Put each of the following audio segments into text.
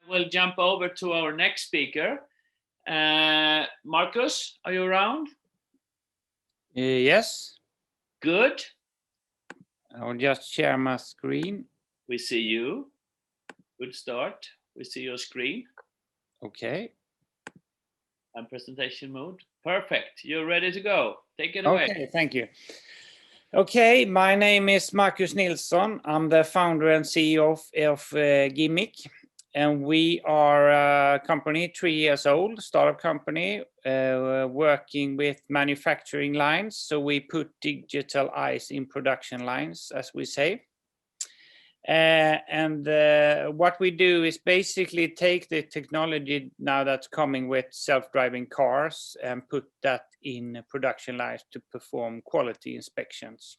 We'll jump over to our next speaker. Marcus, are you around? Yes. Good. I'll just share my screen. We see you. Good start. We see your screen. Okay. And presentation mode. Perfect. You're ready to go. Take it away. Okay, thank you. Okay, my name is Marcus Nilsson. I'm the founder and CEO of Gimic. And we are a company 3 years old, startup company, working with manufacturing lines. So we put digital eyes in production lines, as we say. What we do is basically take the technology now that's coming with self-driving cars and put that in production lines to perform quality inspections.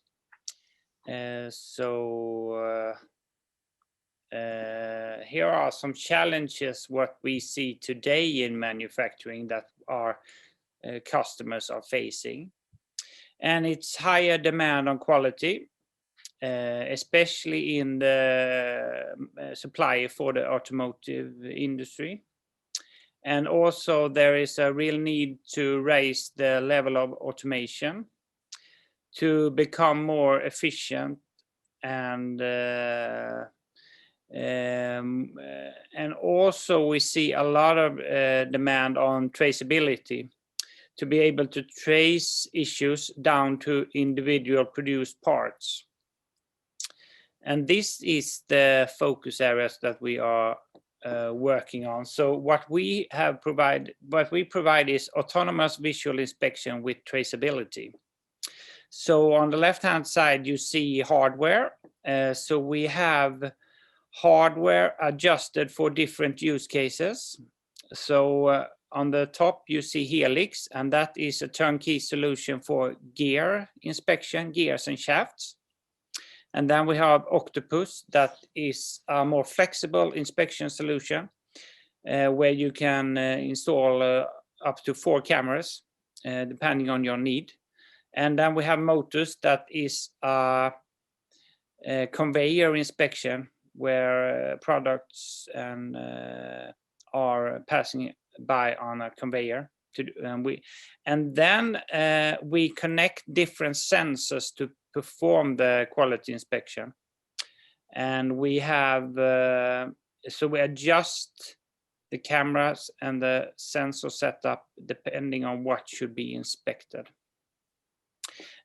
Here are some challenges what we see today in manufacturing that our customers are facing. And it's higher demand on quality, especially in the supply for the automotive industry. And also there is a real need to raise the level of automation to become more efficient and also we see a lot of demand on traceability to be able to trace issues down to individual produced parts. And this is the focus areas that we are working on. So what we provide is autonomous visual inspection with traceability. So on the left-hand side, you see hardware. So we have hardware adjusted for different use cases. So on the top, you see Helix, and that is a turnkey solution for gear inspection, gears and shafts. And then we have Octopus, that is a more flexible inspection solution where you can install up to 4 cameras, depending on your need. And then we have Motus, that is a conveyor inspection where products are passing by on a conveyor. And then we connect different sensors to perform the quality inspection. And we have, so we adjust the cameras and the sensor setup depending on what should be inspected.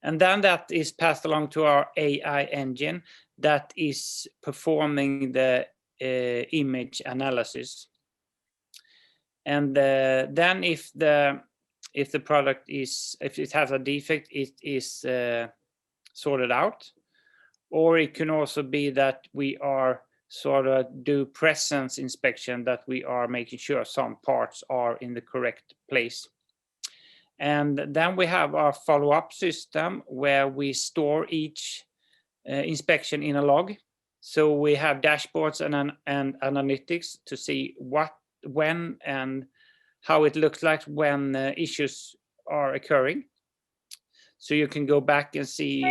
And then that is passed along to our AI engine that is performing the image analysis. And then if the product is, if it has a defect, it is sorted out. Or it can also be that we are sort of do presence inspection, that we are making sure some parts are in the correct place. And then we have our follow-up system where we store each inspection in a log. So we have dashboards and analytics to see what, when, and how it looks like when issues are occurring. So you can go back and see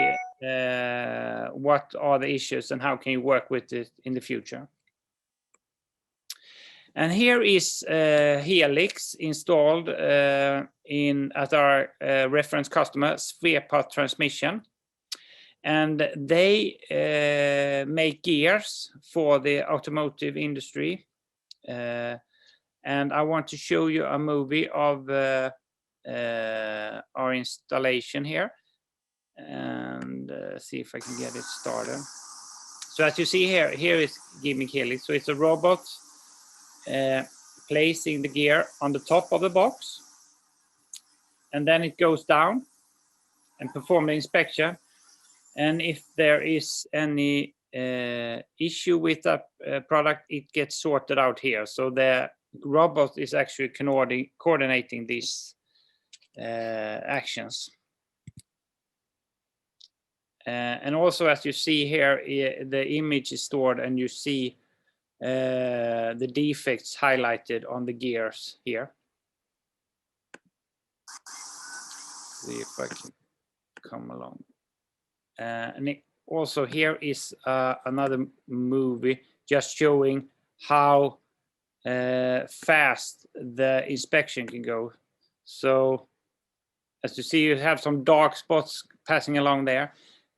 what are the issues and how can you work with it in the future. And here is Helix installed at our reference customer, Svepa Transmission. And they make gears for the automotive industry. And I want to show you a movie of our installation here. And see if I can get it started. So as you see here, here is Gimic Helix. So it's a robot placing the gear on the top of the box, and then it goes down and perform the inspection. And if there is any issue with that product, it gets sorted out here. So the robot is actually coordinating these actions. And also, as you see here, the image is stored and you see the defects highlighted on the gears here. See if I can come along. And also here is another movie just showing how fast the inspection can go. So as you see, you have some dark spots passing along there.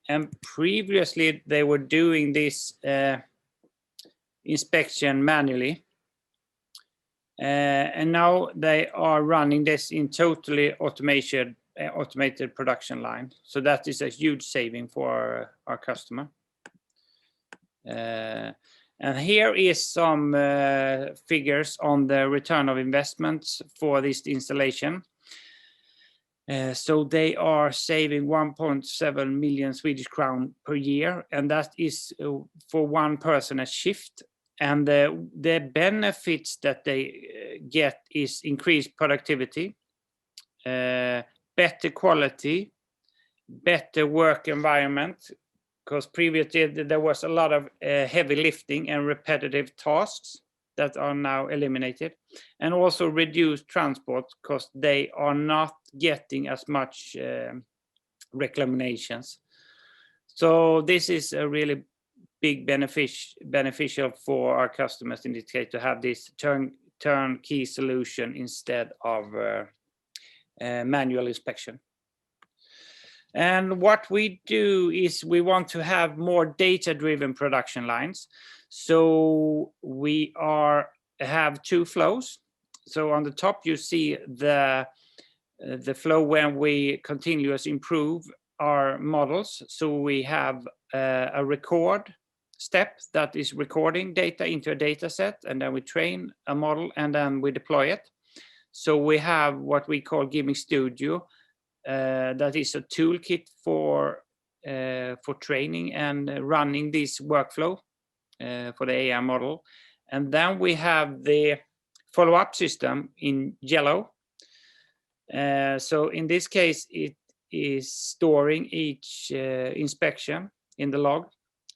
And previously they were doing this inspection manually. And now they are running this in totally automated production line. So that is a huge saving for our customer. And here is some figures on the return of investments for this installation. So they are saving 1.7 million Swedish crown per year, and that is for one person a shift. And the benefits that they get is increased productivity, better quality, better work environment, because previously there was a lot of heavy lifting and repetitive tasks that are now eliminated, and also reduced transport because they are not getting as much reclamations. So this is a really big beneficial for our customers in this case to have this turnkey solution instead of manual inspection. And what we do is we want to have more data-driven production lines. So we have two flows. So on the top you see the flow when we continuously improve our models. So we have a record step that is recording data into a data set, and then we train a model and then we deploy it. So we have what we call Gimic Studio. That is a toolkit for training and running this workflow for the AI model. And then we have the follow-up system in yellow. So in this case, it is storing each inspection in the log.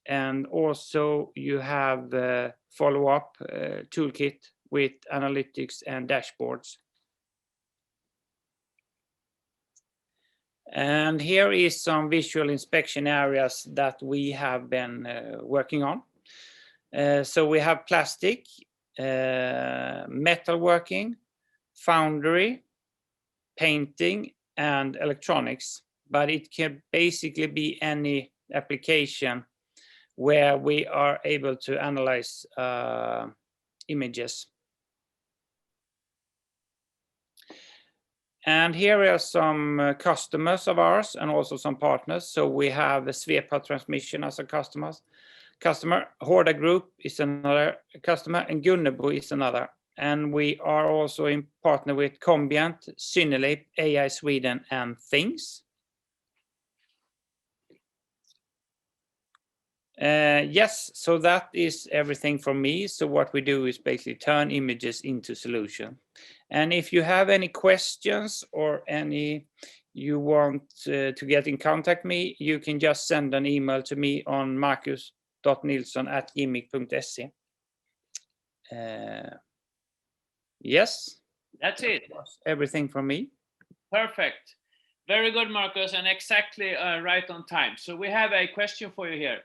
And also you have the follow-up toolkit with analytics and dashboards. And here is some visual inspection areas that we have been working on. So we have plastic, metalworking, foundry, painting, and electronics. But it can basically be any application where we are able to analyze images. And here are some customers of ours and also some partners. So we have Svepa Transmission as a customer. Horda Group is another customer, and Gunnebo is another. And we are also in partner with Combient, Synelip, AI Sweden, and Things. Yes, so that is everything from me. So what we do is basically turn images into solution. And if you have any questions or you want to get in contact me, you can just send an email to me on marcus.nilsson@gimic.se. Yes. That's it. Everything from me. Perfect. Very good, Marcus, and exactly right on time. So we have a question for you here.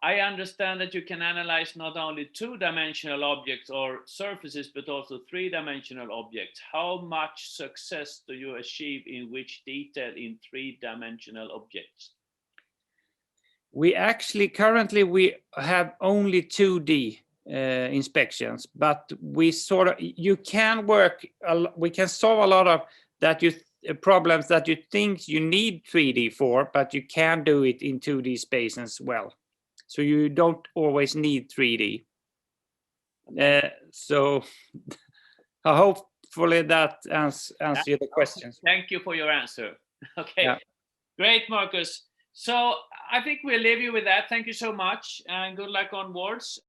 I understand that you can analyze not only two-dimensional objects or surfaces, but also three-dimensional objects. How much success do you achieve in which detail in three-dimensional objects? We actually currently we have only 2D inspections, but we can solve a lot of problems that you think you need 3D for, but you can do it in 2D space as well. So you don't always need 3D. So hopefully that answers the questions. Thank you for your answer. Okay, yeah. Great, Marcus. So I think we'll leave you with that. Thank you so much and good luck onwards.